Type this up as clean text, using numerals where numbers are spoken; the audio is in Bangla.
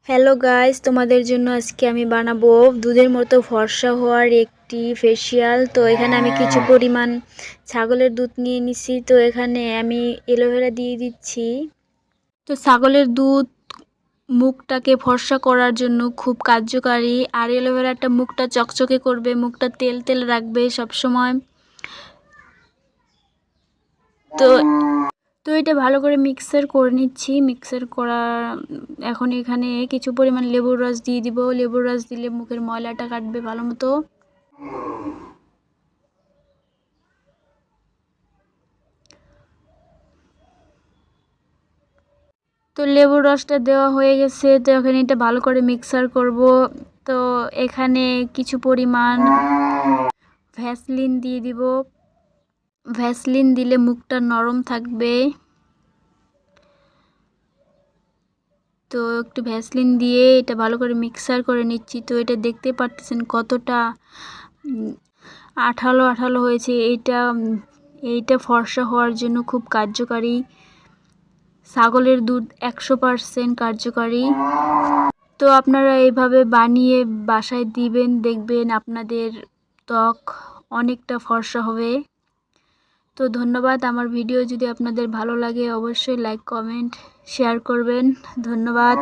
হ্যালো গাইস, তোমাদের জন্য আজকে আমি বানাবো দুধের মতো ফর্সা হওয়ার একটি ফেসিয়াল। তো এখানে আমি কিছু পরিমাণ ছাগলের দুধ নিয়ে নিছি। তো এখানে আমি অ্যালোভেরা দিয়ে দিচ্ছি। তো ছাগলের দুধ মুখটাকে ফর্সা করার জন্য খুব কার্যকারী, আর অ্যালোভেরাটা মুখটা চকচকে করবে, মুখটা তেল তেল রাখবে সব সময়। তো তো এটা ভালো করে মিক্সার করে নিচ্ছি। মিক্সার করা এখন এখানে কিছু পরিমাণ লেবুর রস দিয়ে দিব। লেবুর রস দিলে মুখের ময়লাটা কাটবে ভালো মতো। তো লেবুর রসটা দেওয়া হয়ে গেছে। তো এখন এটা ভালো করে মিক্সার করব। তো এখানে কিছু পরিমাণ ভ্যাসলিন দিয়ে দিব। ভ্যাসলিন দিলে মুখটা নরম থাকবে। তো একটু ভ্যাসলিন দিয়ে এটা ভালো করে মিক্সার করে নিচ্ছি। তো এটা দেখতে পারতেছেন কতটা আঠালো আঠালো হয়েছে। এইটা ফর্সা হওয়ার জন্য খুব কার্যকারী। ছাগলের দুধ 100% কার্যকারী। তো আপনারা এইভাবে বানিয়ে বাসায় দিবেন, দেখবেন আপনাদের ত্বক অনেকটা ফর্সা হবে। তো ধন্যবাদ। আমার ভিডিও যদি আপনাদের ভালো লাগে অবশ্যই লাইক, কমেন্ট, শেয়ার করবেন। ধন্যবাদ।